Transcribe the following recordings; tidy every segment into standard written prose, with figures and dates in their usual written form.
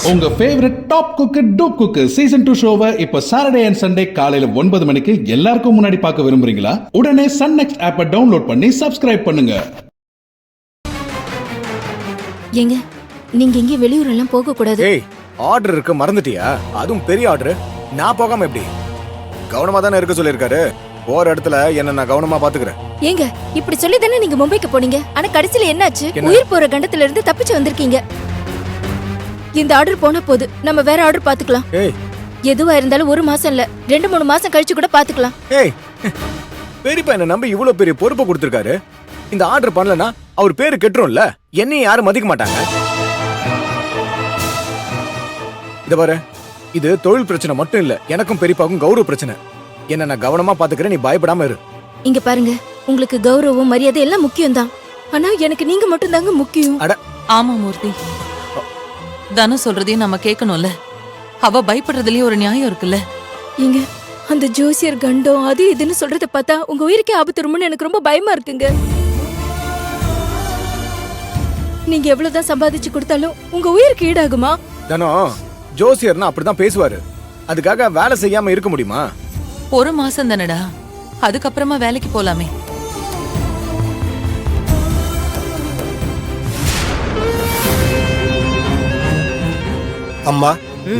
உங்க favourite top cook dupe cook season 2 ஷோவை இப்ப சாட்டர்டே அண்ட் சண்டே காலையில 9 மணிக்கு எல்லாருக்கும் முன்னாடி பார்க்க விரும்புறீங்களா? உடனே சன் நெக்ஸ்ட் ஆப்பை டவுன்லோட் பண்ணி சப்ஸ்கிரைப் பண்ணுங்க. ஏங்க நீங்க எங்க வெளியூர் எல்லாம் போக கூடாது. ஏய், ஆர்டர் இருக்கு மறந்துட்டியா? அதுவும் பெரிய ஆர்டர். நான் போகாம எப்படி? கவனமா தானே இருக்க சொல்லிருக்காரு. போற இடத்துல என்ன நான் கவனமா பாத்துக்கிறேன். ஏங்க இப்படி சொல்லி தானே நீங்க மும்பைக்கு போனீங்க. ஆனா கடைசில என்னாச்சு? உயிர் போற கண்டத்துல இருந்து தப்பிச்சு வந்திருக்கீங்க. இந்த ஆர்டர் போன போது நம்ம வேற ஆர்டர் பாத்துக்கலாம். ஏய், எதுவா இருந்தாலும் 1 மாசம் இல்ல 2-3 மாசம் கழிச்சு கூட பாத்துக்கலாம். ஏய், பெரியப்பா என்ன நம்பி இவ்வளவு பெரிய பொறுப்பை கொடுத்திருக்காரு. இந்த ஆர்டர் பண்ணலனா அவர் பேரு கெட்டுரும்ல. என்னையும் யாரும் மதிக்க மாட்டாங்க. இத பாரு, இது தொழில் பிரச்சனை மட்டும் இல்ல, எனக்கும் பெரியப்பாவுக்கும் கௌரவ பிரச்சனை. என்ன நான் கவனமா பாத்துக்கிறேன், நீ பயப்படாம இரு. இங்க பாருங்க, உங்களுக்கு கௌரவம் மரியாதை எல்லாம் முக்கியம் தான். ஆனா எனக்கு நீங்க மட்டும் தாங்க முக்கியம். அட ஆமா மூர்த்தி, தனு சொல்றதையும் நம்ம கேட்கணும்ல. அவ பயப்படுறதுலயே ஒரு நியாயம் இருக்குல்ல. இங்க அந்த ஜோசியர் கண்டம் அது இதுன்னு சொல்றத பார்த்தா உங்க உயிருக்கே ஆபத்து வரும்னு எனக்கு ரொம்ப பயமா இருக்குங்க. நீங்க எவ்வளவுதான் சம்பாதிச்சு கொடுத்தாலும் உங்க உயிருக்கு ஈடாகுமா? தனோ, ஜோசியர்னா அப்படிதான் பேசுவாரு. அதுக்காக வேலை செய்யாம இருக்க முடியுமா? 1 மாசம் தானடா, அதுக்கப்புறமா வேலைக்கு போலாமே. அம்மா,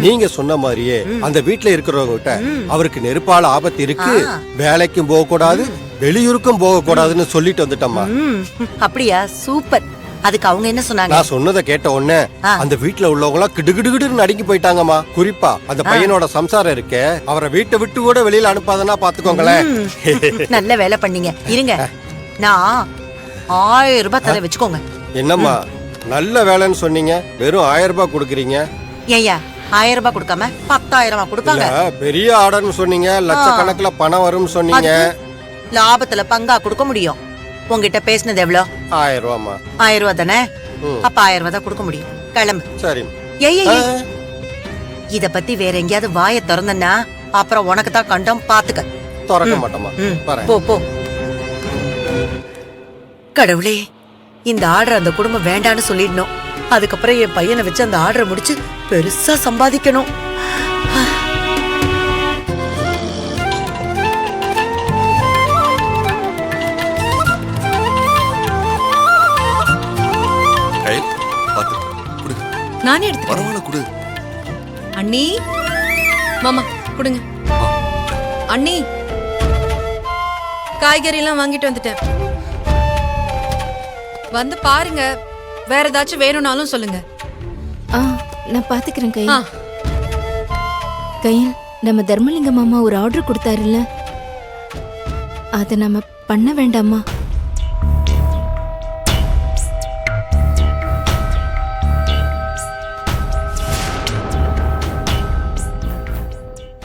நீங்க சொன்ன மாதிரியே அந்த வீட்டுல இருக்கிறவங்க கிட்ட அவருக்கு நெருப்பால ஆபத்து இருக்கு, வேலைக்கும் போக கூடாது, வெளியூருக்கும் போக கூடாதுன்னு சொல்லிட்டு வந்துட்டம்மா. அப்படியா? சூப்பர். அதுக்கு அவங்க என்ன சொன்னாங்க? நான் சொன்னதை கேட்ட உடனே அந்த வீட்டுல உள்ளவங்க எல்லாம் கிடுகிடுகிடுன்னு நடுங்கி போயிட்டாங்கம்மா. குறிப்பா அந்த பையனோட சம்சாரம் இருக்கே, அவரை வீட்டை விட்டு கூட வெளியில அனுப்பாதன்னா பாத்துக்கோங்களேன். நல்ல வேலை பண்ணீங்க. இருங்க, நான் 1000 ரூபாய் தர வச்சுக்கோங்க. என்னம்மா நல்ல வேலைன்னு சொன்னீங்க, வெறும் 1000 ரூபாய் கொடுக்குறீங்க. ஏய்யா, 1000 ரூபாய் கொடுக்காம 10,000 கொடுப்பாங்க. பெரிய ஆர்டர்னு சொன்னீங்க, லட்சக்கணக்கில் பணம் வரும்னு சொன்னீங்க. லாபத்துல பங்கா கொடுக்க முடியும். உங்ககிட்ட பேசினது எவ்வளோ? 1000 ரூபாமா. 1000 ரூபாய் தானே? அப்ப 1000 ரூபாய் தான் கொடுக்க முடியும். கிளம்பு. சரி. ஏய், இத பத்தி வேற எங்கேயாவது வாயை திறந்தன்னா அப்புறம் உனக்கு தான் கண்டம். பாத்துக்க. திறக்க மாட்டோமா? போ போ. கடவுளே, இந்த ஆர்டர் அந்த குடும்பம் வேண்டான்னு சொல்லிடணும். அதுக்கப்புறம் என் பையனை வச்சு அந்த ஆர்டரை முடிச்சு பெருசா சம்பாதிக்கணும். நானே எடுத்துக்கிறேன். பரவாயில்ல, குடு. அண்ணி, மாமா கொடுங்க. அண்ணி, காய்கறி எல்லாம் வாங்கிட்டு வந்துட்டேன். வந்து பாருங்க, வேற ஏதாச்சும் வேணும்னாலும் சொல்லுங்க. நான் பாத்துக்கிறேன் கையல். கையல், நம்ம தர்மலிங்க மாமா ஒரு ஆர்டர் கொடுத்தாருல்ல, அத நம்ம பண்ண வேண்டாமா?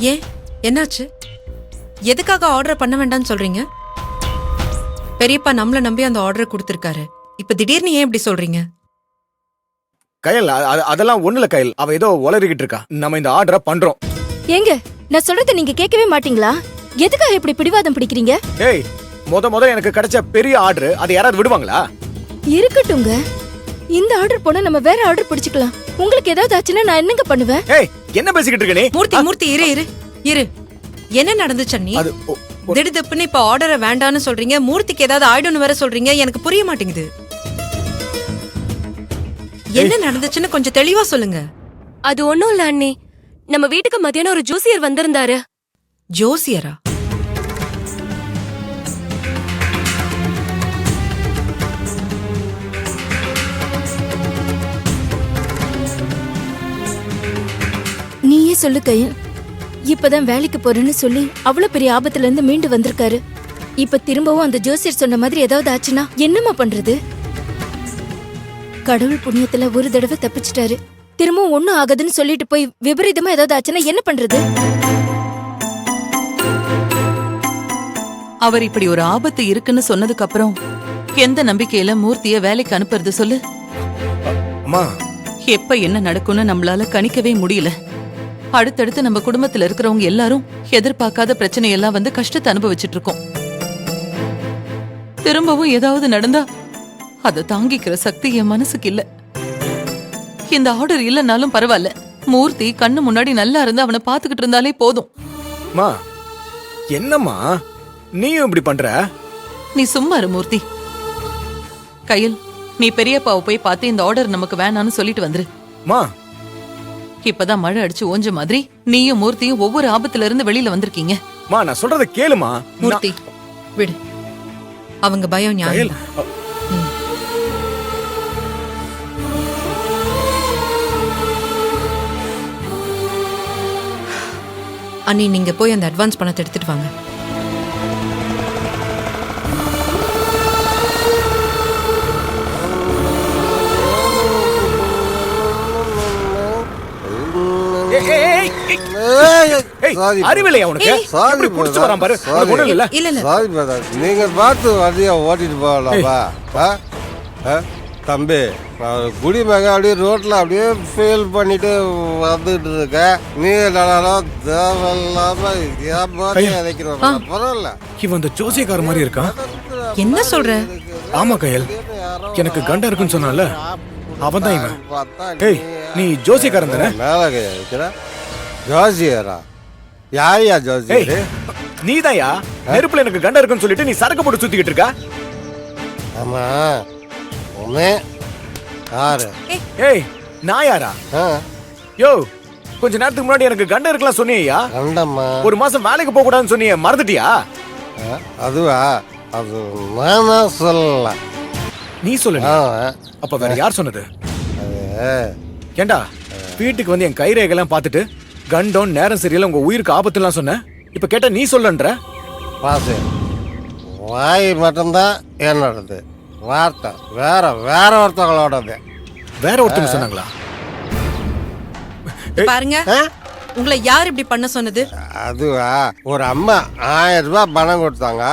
ஏன், என்னாச்சு? எதுக்காக ஆர்டர் பண்ண வேண்டாம்னு சொல்றீங்க? பெரியப்பா நம்மள நம்பி அந்த ஆர்டர் கொடுத்திருக்காரு. இப்ப திடீர்னு ஏன் இப்படி சொல்றீங்க? கயல், அதெல்லாம் ஒண்ணுல கயல். அவ ஏதோ உளறிக்கிட்டு இருக்கா. நம்ம இந்த ஆர்டரை பண்றோம். ஏங்க, நான் சொல்றத நீங்க கேட்கவே மாட்டீங்களா? எதுக்காக இப்படி பிடிவாதம் பிடிக்கிறீங்க? ஏய், முத எனக்கு கிடைச்ச பெரிய ஆர்டர், அதை யாராவது விடுவாங்களா? இருக்கட்டுங்க, இந்த ஆர்டர் போனா நம்ம வேற ஆர்டர் பிடிச்சுக்கலாம். உங்களுக்கு ஏதாவது ஆச்சுன்னா நான் என்னங்க பண்ணுவேன்? ஏய், என்ன பேசிக்கிட்டு இருக்க நீ? மூர்த்தி இரு. என்ன நடந்துச்சு அண்ணி? திடுதிப்புன்னு இப்ப ஆர்டரை வேண்டான்னு சொல்றீங்க, மூர்த்திக்கு ஏதாவது ஆயிடும்னு வேற சொல்றீங்க. எனக்கு புரிய மாட்டேங்குது. என்ன நடந்துச்சுன்னு கொஞ்சம் தெளிவா சொல்லுங்க. அது ஒண்ணும் இல்ல அண்ணி, நம்ம வீட்டுக்கு மத்தியானம் ஒரு ஜோசியர் வந்திருந்தாரு. ஜோசியரா? நீயே சொல்லு கையல். இப்பதான் வேலைக்கு போறேன்னு சொல்லி அவ்வளவு பெரிய ஆபத்துல இருந்து மீண்டு வந்திருக்காரு. இப்ப திரும்பவும் அந்த ஜோசியர் சொன்ன மாதிரி ஏதாவது ஆச்சுன்னா என்னமா பண்றது? கடவுள் புண்ணியத்துல ஒரு தடவை தப்பிச்சிட்டாரு. திரும்பவும் ஒண்ணும் ஆகுதுன்னு சொல்லிட்டு போய் விபரீதமா ஏதாவது ஆச்சுன்னா என்ன பண்றது? அவர் இப்படி ஒரு ஆபத்து இருக்குன்னு சொன்னதுக்கு அப்புறம் எந்த நம்பிக்கையில மூர்த்திய வேலைக்கு அனுப்புறது சொல்லு? அம்மா, எப்ப என்ன நடக்கும்னு நம்மளால கணிக்கவே முடியல. அடுத்தடுத்து நம்ம குடும்பத்துல இருக்கிறவங்க எல்லாரும் எதிர்பார்க்காத பிரச்சனையெல்லாம் வந்து கஷ்டத்தை அனுபவிச்சுட்டு இருக்கோம். திரும்பவும் ஏதாவது நடந்தா அதை தாங்கிக்கிற சக்தி என் மனசுக்கு இல்ல. இந்த ஆர்டர் இல்லைன்னாலும் பரவாயில்ல, மூர்த்தி கண்ணு முன்னாடி நல்லா இருந்து அவனை பாத்துக்கிட்டு இருந்தாலே போதும். மா என்னம்மா நீயும் இப்படி பண்ற? நீ சும்மா இரு மூர்த்தி. கையில் நீ பெரியப்பாவை போய் பார்த்து இந்த ஆர்டர் நமக்கு வேணான்னு சொல்லிட்டு வந்துரு. மா இப்பதான் மழை அடிச்சு ஓஞ்ச மாதிரி நீயும் மூர்த்தியும் ஒவ்வொரு ஆபத்துல இருந்து வெளியில வந்திருக்கீங்க. மா நான் சொல்றத கேளுமா. மூர்த்தி விடு, அவங்க பயம் கயல், நியாயம். அண்ணி நீங்க போய் அந்த அட்வான்ஸ் பணத்தை எடுத்துட்டு வாங்க. ஏய், ஏய், ஏய், ஏய், அறிவில்லையா உனக்கு? எப்படி புடிச்சு வரான் பாரு. உனக்கு ஒண்ணும் இல்ல. இல்ல இல்ல சாரி பிரதர், நீங்க பார்த்து வண்டியை ஓட்டிட்டு போகலாமா? தம்பி, நான் குடிமகன் அப்படியே ரோட்ல அப்படியே ஃபீல் பண்ணிட்டு வந்துட்டு இருக்கேன். நீ தேவையில்லாம நினைக்கிறோம். பரவாயில்ல, இவன் அந்த ஜோசியக்கார மாதிரி இருக்கான். என்ன சொல்ற? ஆமா கயல், எனக்கு கண்டம் இருக்குன்னு சொன்னால அவன் தான் இவன். ஏய், நீ ஜோசியக்காரன் தானே? மேல கையா இருக்கிற ஜோசியரா? யாரையா ஜோசியர்? நீதாயா நெருப்புல எனக்கு கண்டம் இருக்குன்னு சொல்லிட்டு நீ சரக்கு போட்டு சுத்திக்கிட்டு இருக்க. ஆமா, உண்மை யாரு? ஏய், நான் யாரா? யோ, கொஞ்ச நேரத்துக்கு முன்னாடி எனக்கு கண்டம் இருக்கலாம் சொன்னியா? கண்டம்மா. ஒரு மாசம் வேலைக்கு போக கூடாதுன்னு சொன்னியே, மறந்துட்டியா? அதுவா? அது நானா சொல்லல, நீ சொல்லு. அப்ப வேற யார் சொன்னது? ஏண்டா, வீட்டுக்கு வந்து என் கைரேகைலாம் பார்த்துட்டு கண்டம் நேரம் சரியில்லை, உங்க உயிருக்கு ஆபத்துலாம் சொன்ன. இப்ப கேட்டா நீ சொல்லன்ற. பாசு, வாய் மட்டும்தான் என்னோடது, வார்த்தை வேற வேற ஒருத்தவங்களோடது. வேற ஒருத்தங்க சொன்னாங்களா? பாருங்க, உங்களை யார் இப்படி பண்ண சொன்னது? அதுவா, ஒரு அம்மா 1000 ரூபாய் பணம் கொடுத்தாங்க.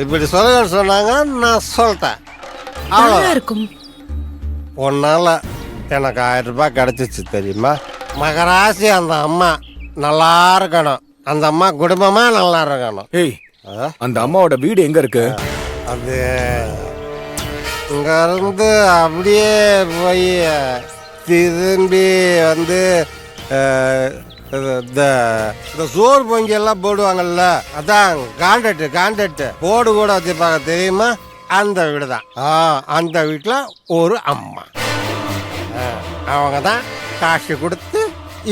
இப்படி சொல்ல சொன்னாங்க, நான் சொல்லிட்டேன். நல்லா இருக்கும். உன்னால எனக்கு 1000 ரூபாய் கிடைச்சிச்சு தெரியுமா? மகராசி அந்த அம்மா நல்லா இருக்கணும், அந்த அம்மா குடும்பமா நல்லா இருக்கணும். ஏய், அந்த அம்மாவோட வீடு எங்க இருக்கு? அது இங்க இருந்து அப்படியே போய் திரும்பி வந்து இந்த சோறு பொங்கி எல்லாம் போடுவாங்கல்ல, அதான் கான்ட்ராக்ட் போர்டு கூட வச்சுருப்பாங்க தெரியுமா? அந்த வீடு தான். அந்த வீட்டில் ஒரு அம்மா, அவங்க தான் காசு கொடுத்து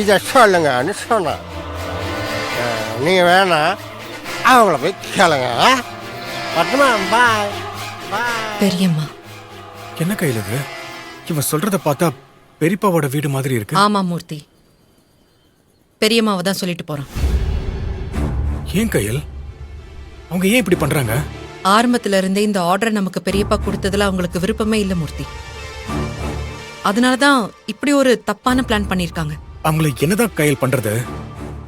இதை சொல்லுங்கன்னு சொன்னாங்க. நீ வேணா அவங்கள போய் கேளுங்க. பட்டுமா? பாய் பாய். பெரியம்மா. என்ன கையில இது? இவன் சொல்றத பார்த்தா பெரியப்பாவோட வீடு மாதிரி இருக்கு. ஆமா மூர்த்தி, பெரியம்மாவை தான் சொல்லிட்டு போறான். ஏன் கையில் அவங்க ஏன் இப்படி பண்றாங்க? ஆரம்பத்துல இருந்தே இந்த ஆர்டர் நமக்கு பெரியப்பா கொடுத்ததுல அவங்களுக்கு விருப்பமே இல்ல மூர்த்தி. அதனாலதான் இப்படி ஒரு தப்பான பிளான் பண்ணிருக்காங்க. அவங்களை என்னதான் கையில் பண்றது?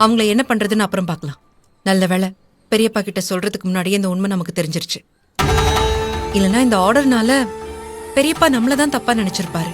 அவங்கள என்ன பண்றதுன்னு அப்புறம் பார்க்கலாம். நல்ல வேளை பெரியப்பா கிட்ட சொல்றதுக்கு முன்னாடியே இந்த உண்மை நமக்கு தெரிஞ்சிருச்சு. இல்லைன்னா இந்த ஆர்டர்னால பெரியப்பா நம்மளதான் தப்பா நினைச்சிருப்பாரு.